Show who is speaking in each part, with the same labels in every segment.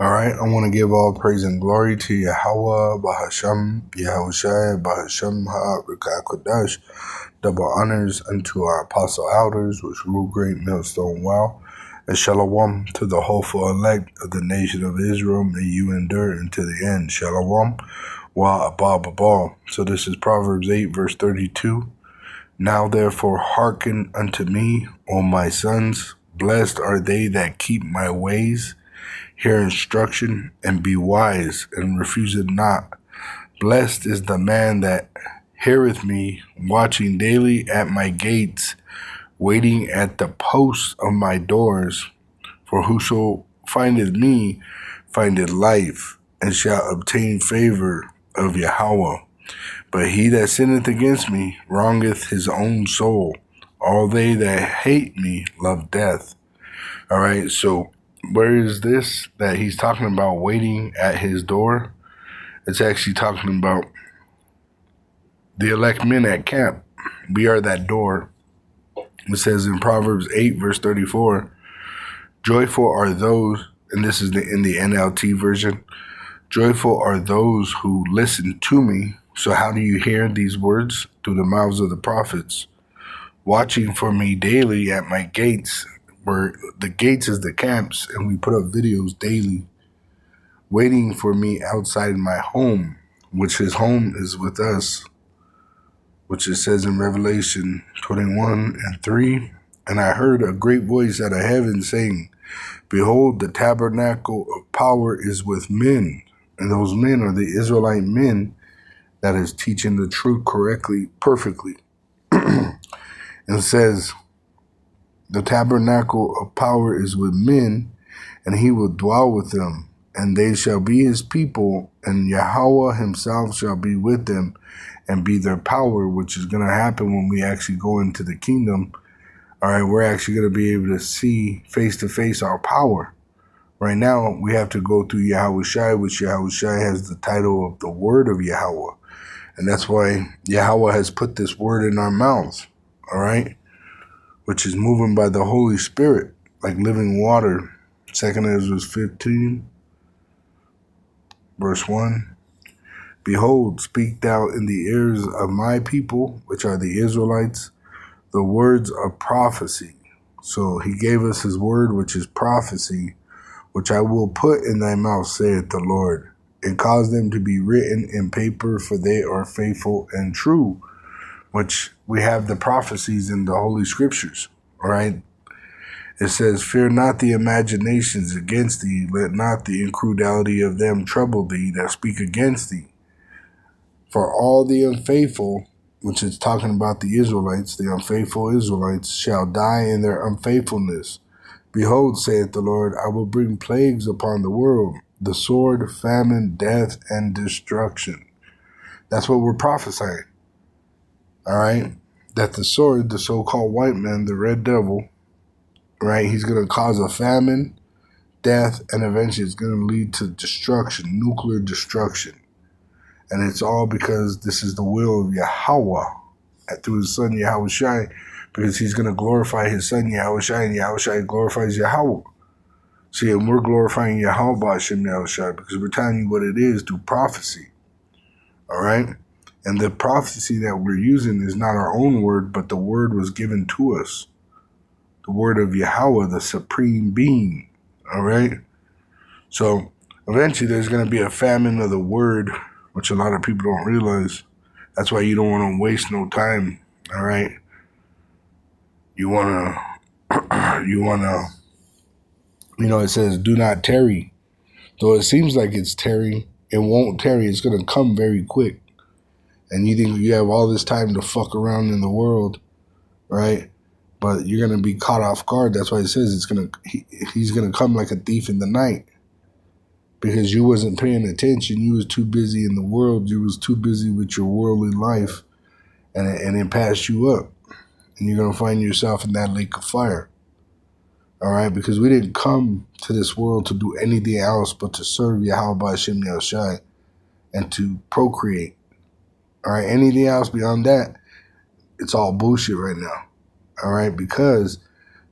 Speaker 1: All right, I want to give all praise and glory to Yahweh, Bahasham, Yahushai, Bahasham, Ha'akakodash. Double honors unto our apostle elders, which rule great millstone well. And shalom to the hopeful elect of the nation of Israel. May you endure unto the end. Shalom, wa abba. So this is Proverbs 8, verse 32. Now therefore hearken unto me, O my sons. Blessed are they that keep my ways. Hear instruction, and be wise, and refuse it not. Blessed is the man that heareth me, watching daily at my gates, waiting at the posts of my doors. For whoso findeth me findeth life, and shall obtain favor of Yahweh. But he that sinneth against me wrongeth his own soul. All they that hate me love death. All right, so where is this that he's talking about waiting at his door? It's actually talking about the elect men at camp. We are that door. It says in Proverbs 8, verse 34, joyful are those, and this is in the NLT version, joyful are those who listen to me. So how do you hear these words? Through the mouths of the prophets. Watching for me daily at my gates, where the gates is the camps, and we put up videos daily, waiting for me outside my home, which his home is with us, which it says in Revelation 21 and 3, and I heard a great voice out of heaven saying, behold, the tabernacle of power is with men, and those men are the Israelite men that is teaching the truth correctly, perfectly. And it says, the tabernacle of power is with men, and he will dwell with them, and they shall be his people, and Yahweh himself shall be with them and be their power, which is going to happen when we actually go into the kingdom. All right, we're actually going to be able to see face to face our power. Right now, we have to go through Yahushai, which Yahushai has the title of the word of Yahweh. And that's why Yahweh has put this word in our mouths, all right, which is moving by the Holy Spirit, like living water. 2 Ezra 15, verse 1. Behold, speak thou in the ears of my people, which are the Israelites, the words of prophecy. So he gave us his word, which is prophecy, which I will put in thy mouth, saith the Lord, and cause them to be written in paper, for they are faithful and true, which we have the prophecies in the Holy Scriptures, all right? It says, fear not the imaginations against thee, let not the incredulity of them trouble thee that speak against thee. For all the unfaithful, which is talking about the Israelites, the unfaithful Israelites, shall die in their unfaithfulness. Behold, saith the Lord, I will bring plagues upon the world, the sword, famine, death, and destruction. That's what we're prophesying. All right? That the sword, the so-called white man, the red devil, right, he's going to cause a famine, death, and eventually it's going to lead to destruction, nuclear destruction. And it's all because this is the will of Yahweh through his son Yahushai, because he's going to glorify his son Yahushai, and Yahushai glorifies Yahweh. See, and we're glorifying Yahweh Hashem Yahushai because we're telling you what it is through prophecy. All right? And the prophecy that we're using is not our own word, but the word was given to us. The word of Yahweh, the supreme being. All right? So eventually there's going to be a famine of the word, which a lot of people don't realize. That's why you don't want to waste no time. All right? You want to, it says, do not tarry. Though it seems like it's tarry, it won't tarry. It's going to come very quick. And you think you have all this time to fuck around in the world, right? But you're going to be caught off guard. That's why it says he's going to come like a thief in the night. Because you wasn't paying attention. You was too busy in the world. You was too busy with your worldly life. And it passed you up. And you're going to find yourself in that lake of fire. All right? Because we didn't come to this world to do anything else but to serve Yahweh Hashem Yahushai and to procreate. All right? Anything else beyond that, it's all bullshit right now. All right? Because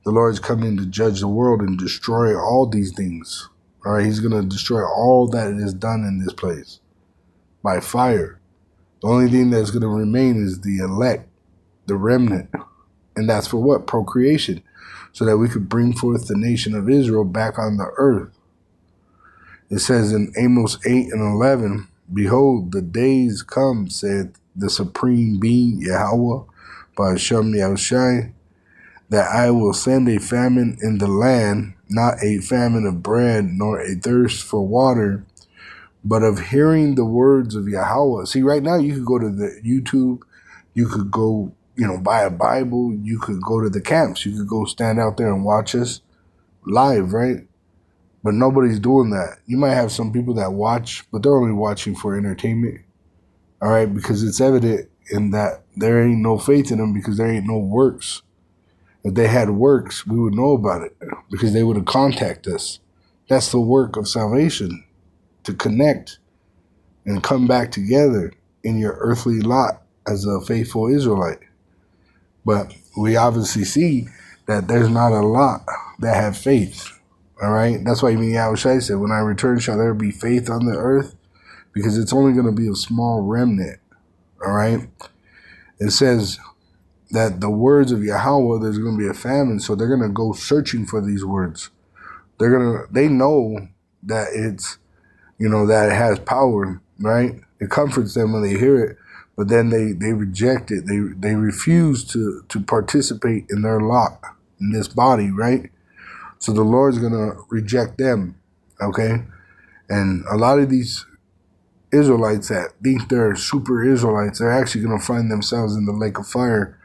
Speaker 1: the Lord's coming to judge the world and destroy all these things. All right, he's going to destroy all that is done in this place by fire. The only thing that's going to remain is the elect, the remnant. And that's for what? Procreation. So that we could bring forth the nation of Israel back on the earth. It says in Amos 8 and 11, behold, the days come, said the supreme being, Yahweh, by Shem Yahushai, that I will send a famine in the land, not a famine of bread, nor a thirst for water, but of hearing the words of Yahweh. See, right now you could go to the YouTube, you could go, buy a Bible, you could go to the camps, you could go stand out there and watch us live, right? But nobody's doing that. You might have some people that watch, but they're only watching for entertainment, all right? Because it's evident in that there ain't no faith in them because there ain't no works. If they had works, we would know about it because they would have contacted us. That's the work of salvation, to connect and come back together in your earthly lot as a faithful Israelite. But we obviously see that there's not a lot that have faith. All right. That's why even Yahushua said, when I return, shall there be faith on the earth? Because it's only going to be a small remnant. All right. It says that the words of Yahweh, there's going to be a famine. So they're going to go searching for these words. They know that it's, that it has power, right? It comforts them when they hear it, but then they reject it. They refuse to participate in their lot in this body, right? So the Lord's going to reject them, okay? And a lot of these Israelites that think they're super Israelites, they're actually going to find themselves in the lake of fire,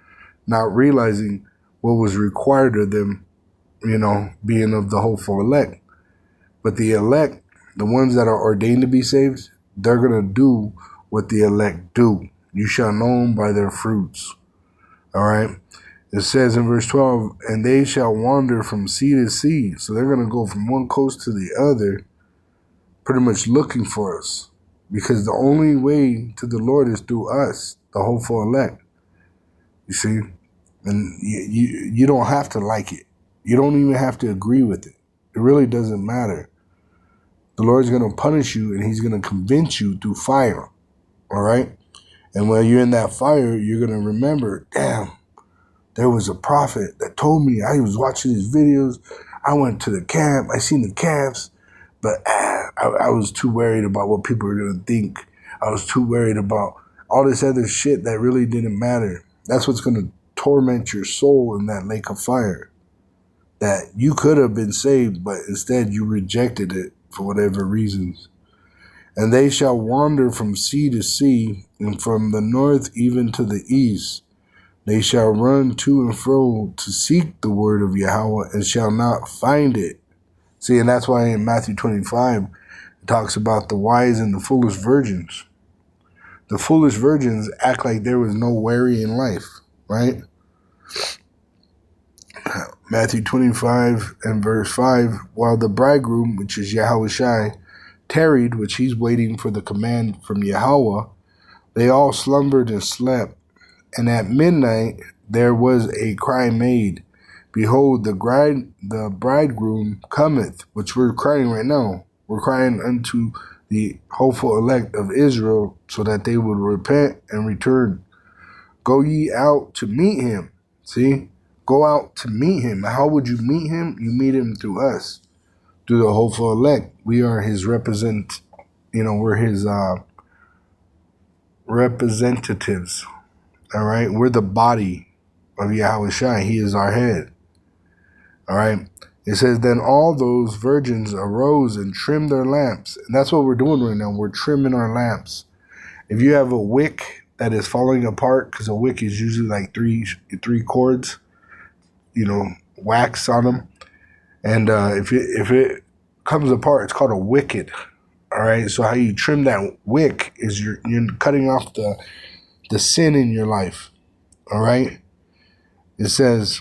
Speaker 1: not realizing what was required of them, being of the hopeful elect. But the elect, the ones that are ordained to be saved, they're going to do what the elect do. You shall know them by their fruits, all right? It says in verse 12, and they shall wander from sea to sea. So they're going to go from one coast to the other, pretty much looking for us. Because the only way to the Lord is through us, the hopeful elect. You see? And you don't have to like it. You don't even have to agree with it. It really doesn't matter. The Lord's going to punish you and he's going to convince you through fire. All right? And while you're in that fire, you're going to remember, damn, there was a prophet that told me. I was watching his videos. I went to the camp. I seen the camps. But I was too worried about what people were going to think. I was too worried about all this other shit that really didn't matter. That's what's going to torment your soul in that lake of fire. That you could have been saved, but instead you rejected it for whatever reasons. And they shall wander from sea to sea, and from the north even to the east. They shall run to and fro to seek the word of Yahweh and shall not find it. See, and that's why in Matthew 25, it talks about the wise and the foolish virgins. The foolish virgins act like there was no worry in life, right? Matthew 25 and verse 5, while the bridegroom, which is Yahushai, tarried, which he's waiting for the command from Yahweh, they all slumbered and slept. And at midnight there was a cry made, behold, the bridegroom cometh, which we're crying right now. We're crying unto the hopeful elect of Israel so that they would repent and return. Go ye out to meet him. See? Go out to meet him. How would you meet him? You meet him through us, through the hopeful elect. We are his we're his representatives. All right, we're the body of Yahushua. He is our head. All right. It says, then all those virgins arose and trimmed their lamps. And that's what we're doing right now. We're trimming our lamps. If you have a wick that is falling apart, because a wick is usually like three cords, wax on them. And if it comes apart, it's called a wicket. All right. So how you trim that wick is you're cutting off the sin in your life. All right. It says,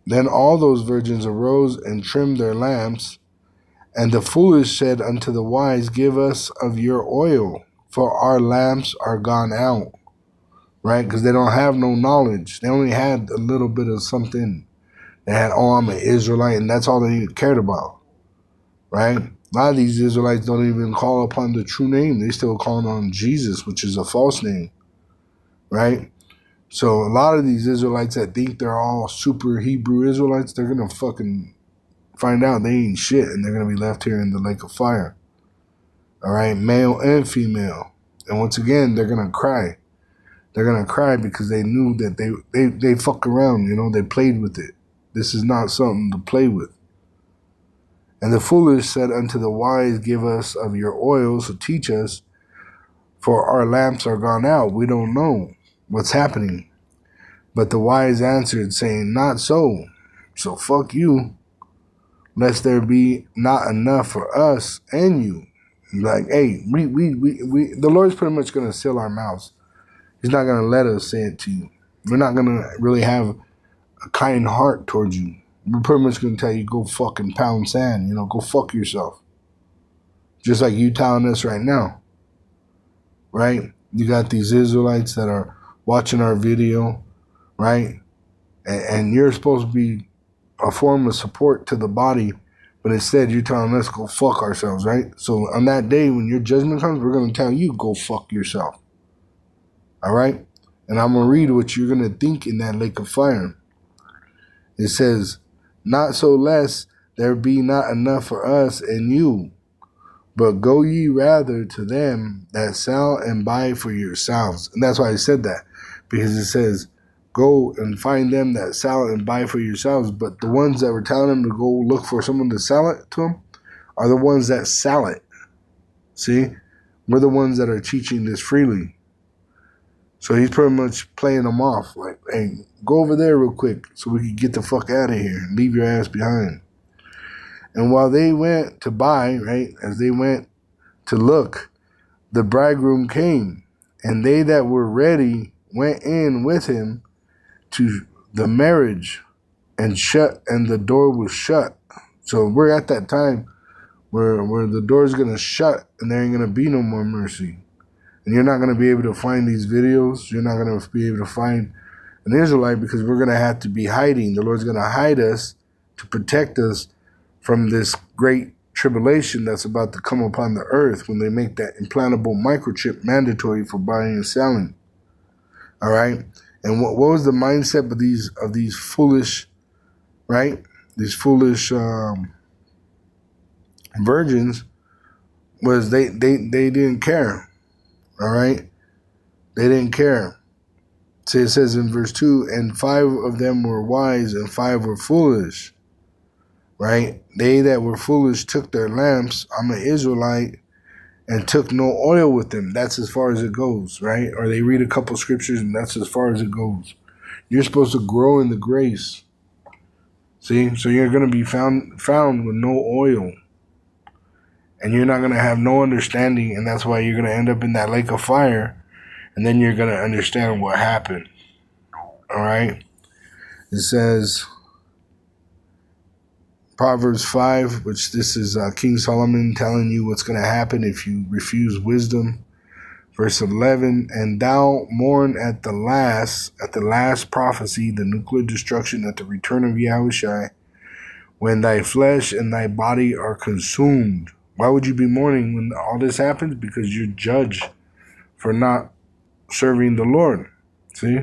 Speaker 1: then all those virgins arose and trimmed their lamps. And the foolish said unto the wise, give us of your oil, for our lamps are gone out. Right? Because they don't have no knowledge. They only had a little bit of something. They had, I'm an Israelite, and that's all they cared about. right? A lot of these Israelites don't even call upon the true name. They still calling on Jesus, which is a false name, right? So a lot of these Israelites that think they're all super Hebrew Israelites, they're going to fucking find out they ain't shit, and they're going to be left here in the lake of fire, all right? Male and female. And once again, they're going to cry. They're going to cry because they knew that they fuck around, you know, they played with it. This is not something to play with. And the foolish said unto the wise, give us of your oil, so teach us, for our lamps are gone out. We don't know what's happening. But the wise answered, saying, not so. So fuck you, lest there be not enough for us and you. Like, hey, the Lord's pretty much going to seal our mouths. He's not going to let us say it to you. We're not going to really have a kind heart towards you. We're pretty much going to tell you, go fucking pound sand, you know, go fuck yourself. Just like you telling us right now, right? You got these Israelites that are watching our video, right? And you're supposed to be a form of support to the body, but instead you're telling us go fuck ourselves, right? So on that day when your judgment comes, we're going to tell you, go fuck yourself. All right? And I'm going to read what you're going to think in that lake of fire. It says, not so less there be not enough for us and you, but go ye rather to them that sell and buy for yourselves. And that's why I said that, because it says, go and find them that sell and buy for yourselves. But the ones that were telling them to go look for someone to sell it to them are the ones that sell it. See? We're the ones that are teaching this freely. So he's pretty much playing them off. Like, hey, go over there real quick so we can get the fuck out of here and leave your ass behind. And while they went to buy, right, as they went to look, the bridegroom came. And they that were ready went in with him to the marriage, and the door was shut. So we're at that time where the door's gonna shut and there ain't gonna be no more mercy. And you're not gonna be able to find these videos. You're not gonna be able to find an Israelite because we're gonna have to be hiding. The Lord's gonna hide us to protect us from this great tribulation that's about to come upon the earth when they make that implantable microchip mandatory for buying and selling. All right. And what was the mindset of these foolish, right? These foolish virgins was they didn't care. All right, they didn't care. So it says in verse 2, and 5 of them were wise and 5 were foolish. Right? They that were foolish took their lamps. I'm an Israelite, and took no oil with them. That's as far as it goes, right? Or they read a couple scriptures and that's as far as it goes. You're supposed to grow in the grace. See? So you're going to be found with no oil. And you're not going to have no understanding, and that's why you're going to end up in that lake of fire, and then you're going to understand what happened. All right? It says, Proverbs 5, which this is King Solomon telling you what's going to happen if you refuse wisdom. Verse 11, and thou mourn at the last prophecy, the nuclear destruction at the return of Yahushua, when thy flesh and thy body are consumed. Why would you be mourning when all this happens? Because you're judged for not serving the Lord. See?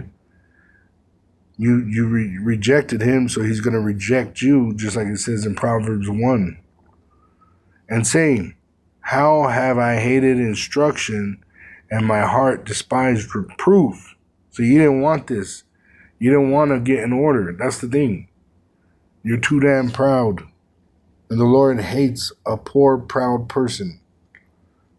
Speaker 1: You rejected him, so he's going to reject you, just like it says in Proverbs 1. And saying, how have I hated instruction, and my heart despised reproof. So you didn't want this. You didn't want to get in order. That's the thing. You're too damn proud. And the Lord hates a poor, proud person.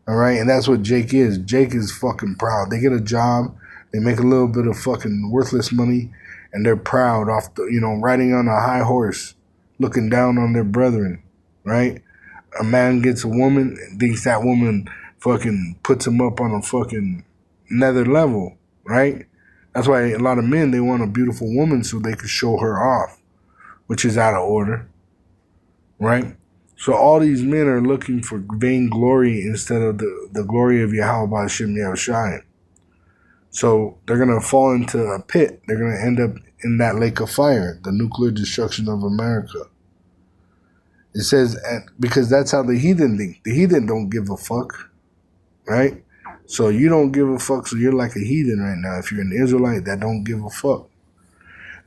Speaker 1: All right? And that's what Jake is. Jake is fucking proud. They get a job. They make a little bit of fucking worthless money. And they're proud off the, riding on a high horse, looking down on their brethren. Right? A man gets a woman and thinks that woman fucking puts him up on a fucking another level. Right? That's why a lot of men, they want a beautiful woman so they can show her off, which is out of order. Right? So all these men are looking for vainglory instead of the glory of Yahweh Hashem Yahushua. So they're going to fall into a pit. They're going to end up in that lake of fire, the nuclear destruction of America. It says, because that's how the heathen think. The heathen don't give a fuck, right? So you don't give a fuck, so you're like a heathen right now. If you're an Israelite that don't give a fuck.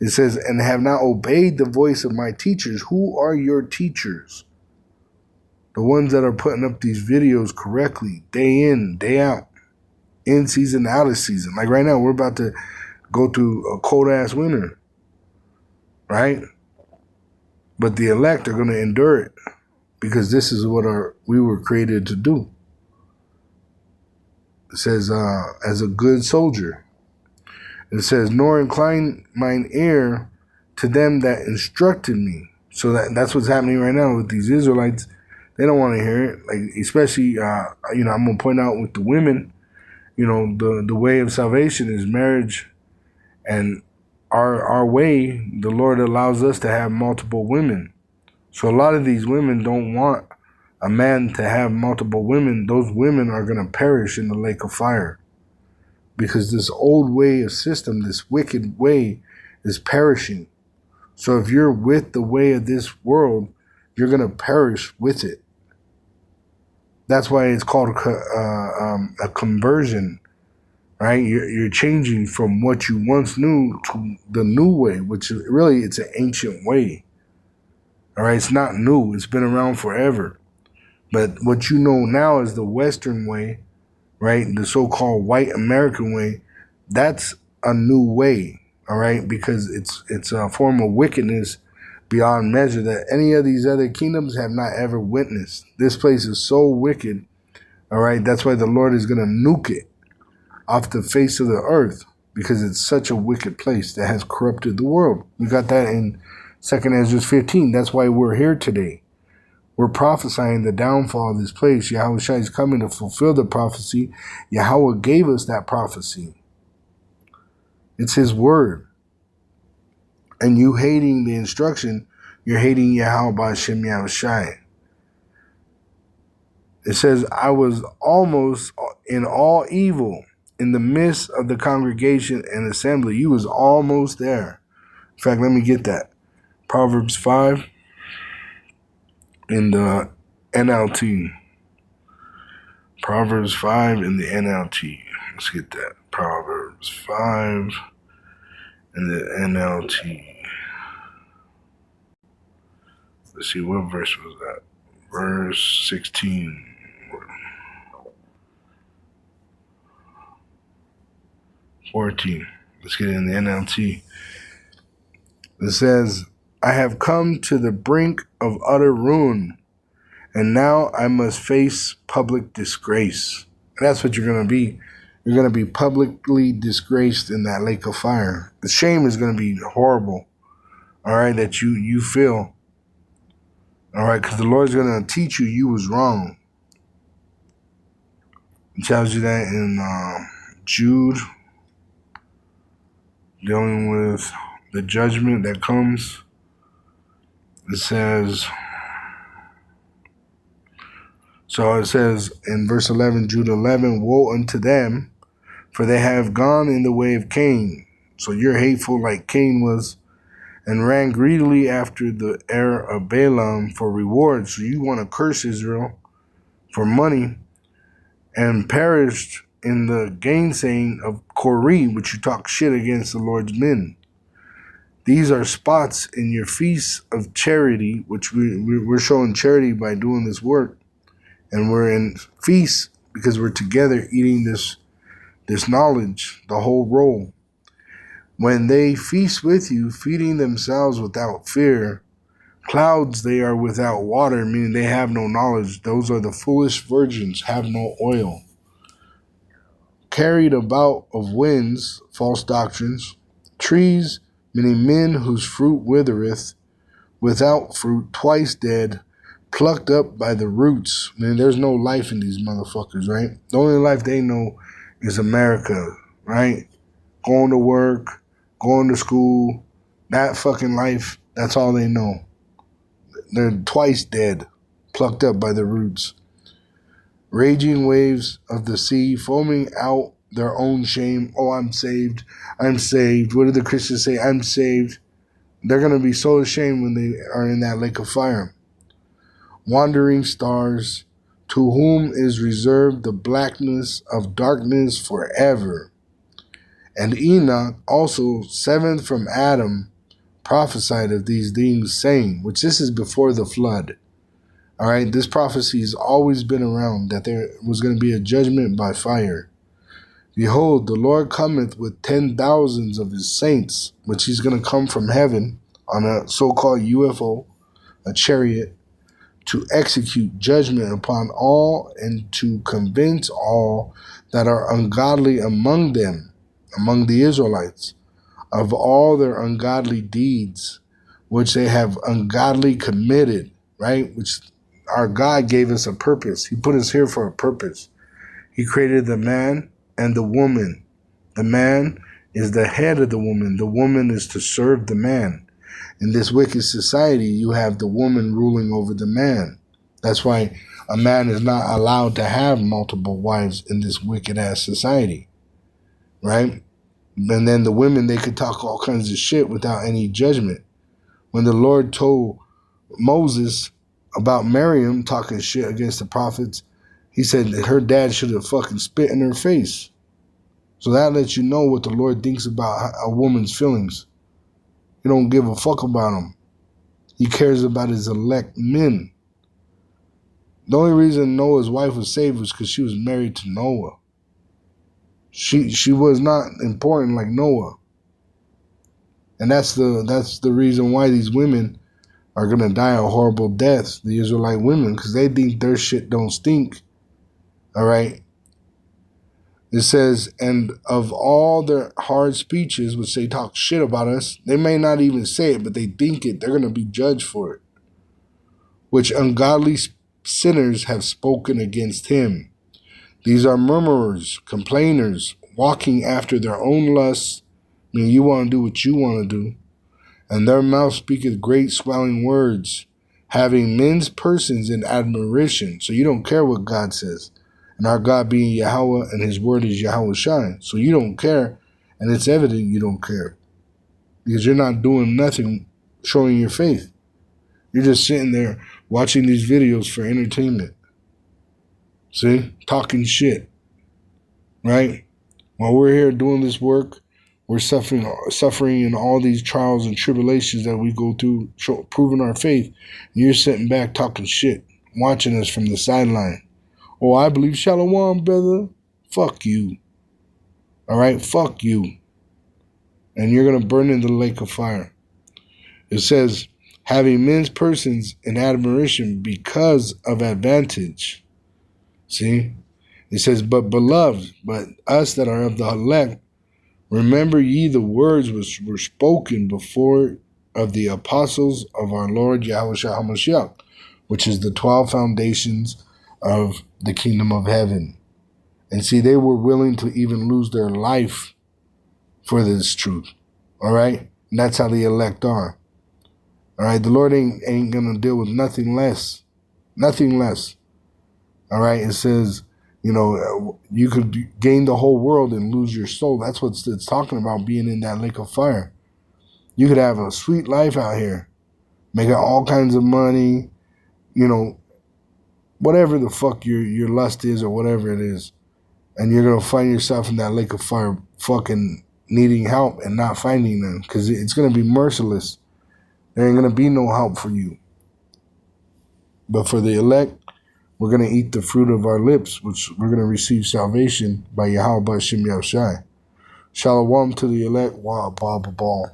Speaker 1: It says, and have not obeyed the voice of my teachers. Who are your teachers? The ones that are putting up these videos correctly, day in, day out, in season, out of season. Like right now, we're about to go through a cold-ass winter, right? But the elect are going to endure it because this is what we were created to do. It says, as a good soldier. It says, nor incline mine ear to them that instructed me. So that's what's happening right now with these Israelites. They don't want to hear it. Like, especially, I'm going to point out with the women, the way of salvation is marriage. And our way, the Lord allows us to have multiple women. So a lot of these women don't want a man to have multiple women. Those women are going to perish in the lake of fire. Because this old way of system, this wicked way, is perishing. So if you're with the way of this world, you're going to perish with it. That's why it's called a conversion, right? You're changing from what you once knew to the new way, which really it's an ancient way. All right, it's not new. It's been around forever. But what you know now is the Western way, right? The so-called white American way. That's a new way, all right? Because it's a form of wickedness beyond measure that any of these other kingdoms have not ever witnessed. This place is so wicked, all right? That's why the Lord is going to nuke it off the face of the earth because it's such a wicked place that has corrupted the world. We got that in 2nd Ezra 15. That's why we're here today. We're prophesying the downfall of this place. Yahweh Shai is coming to fulfill the prophecy. Yahweh gave us that prophecy. It's his word. And you hating the instruction, you're hating Yahweh B'Shem Yahweh Shai. It says, I was almost in all evil in the midst of the congregation and assembly. You was almost there. In fact, let me get that. Proverbs 5 in the NLT. Proverbs 5 in the NLT. Let's get that. Proverbs 5 in the NLT. Let's see, what verse was that? Verse 16. 14. Let's get it in the NLT. It says, I have come to the brink of utter ruin, and now I must face public disgrace. And that's what you're going to be. You're going to be publicly disgraced in that lake of fire. The shame is going to be horrible, all right, that you feel, all right, because the Lord's going to teach you was wrong. It tells you that in Jude, dealing with the judgment that comes. It says, in verse 11, Jude 11, woe unto them, for they have gone in the way of Cain. So you're hateful like Cain was, and ran greedily after the heir of Balaam for reward. So you want to curse Israel for money, and perished in the gainsaying of Kori, which you talk shit against the Lord's men. These are spots in your feasts of charity, which we're showing charity by doing this work. And we're in feasts because we're together eating this knowledge, the whole roll. When they feast with you, feeding themselves without fear, clouds they are without water, meaning they have no knowledge. Those are the foolish virgins, have no oil. Carried about of winds, false doctrines, trees, meaning men whose fruit withereth, without fruit, twice dead, plucked up by the roots. Man, there's no life in these motherfuckers, right? The only life they know is America, right? Going to work, going to school, that fucking life, that's all they know. They're twice dead, plucked up by the roots. Raging waves of the sea, foaming out their own shame. Oh, I'm saved. I'm saved. What do the Christians say? I'm saved. They're going to be so ashamed when they are in that lake of fire. wandering stars, to whom is reserved the blackness of darkness forever. And Enoch, also seventh from Adam, prophesied of these things, saying, which this is before the flood. All right, this prophecy has always been around, that there was going to be a judgment by fire. Behold, the Lord cometh with 10,000s of his saints, which he's going to come from heaven on a so-called UFO, a chariot, to execute judgment upon all and to convince all that are ungodly among them, among the Israelites, of all their ungodly deeds, which they have ungodly committed, right? Which our God gave us a purpose. He put us here for a purpose. He created the man and the woman. The man is the head of the woman. The woman is to serve the man. In this wicked society, you have the woman ruling over the man. That's why a man is not allowed to have multiple wives in this wicked-ass society, right? And then the women, they could talk all kinds of shit without any judgment. When the Lord told Moses about Miriam talking shit against the prophets, he said that her dad should have fucking spit in her face. So that lets you know what the Lord thinks about a woman's feelings. He don't give a fuck about them. He cares about his elect men. The only reason Noah's wife was saved was because she was married to Noah. She was not important like Noah. And that's the reason why these women are going to die a horrible death, the Israelite women, because they think their shit don't stink. All right? It says, and of all their hard speeches, which they talk shit about us, they may not even say it, but they think it. They're going to be judged for it. Which ungodly sinners have spoken against him. These are murmurers, complainers, walking after their own lusts. I mean, you want to do what you want to do. And their mouth speaketh great swelling words, having men's persons in admiration. So you don't care what God says. And our God being Yahweh, and his word is Yahweh Shai. So you don't care, and it's evident you don't care. Because you're not doing nothing showing your faith. You're just sitting there watching these videos for entertainment. See? Talking shit. Right? While we're here doing this work, we're suffering in all these trials and tribulations that we go through, proving our faith. And you're sitting back talking shit, watching us from the sideline. Oh, I believe Shalom, brother. Fuck you. All right? Fuck you. And you're going to burn in the lake of fire. It says, having men's persons in admiration because of advantage. See? It says, but beloved, but us that are of the elect, remember ye the words which were spoken before of the apostles of our Lord Yahushua HaMashiach, which is the 12 foundations of the kingdom of heaven. And see, they were willing to even lose their life for this truth. All right? And that's how the elect are. All right? The Lord ain't going to deal with nothing less. Nothing less. All right? It says, you know, you could gain the whole world and lose your soul. That's what it's talking about, being in that lake of fire. You could have a sweet life out here, making all kinds of money, you know, whatever the fuck your lust is or whatever it is. And you're going to find yourself in that lake of fire fucking needing help and not finding them, because it's going to be merciless. There ain't going to be no help for you. But for the elect, we're going to eat the fruit of our lips, which we're going to receive salvation by Yahweh B'Shem Yahushai. Shalom to the elect. Wow, Baba Ball.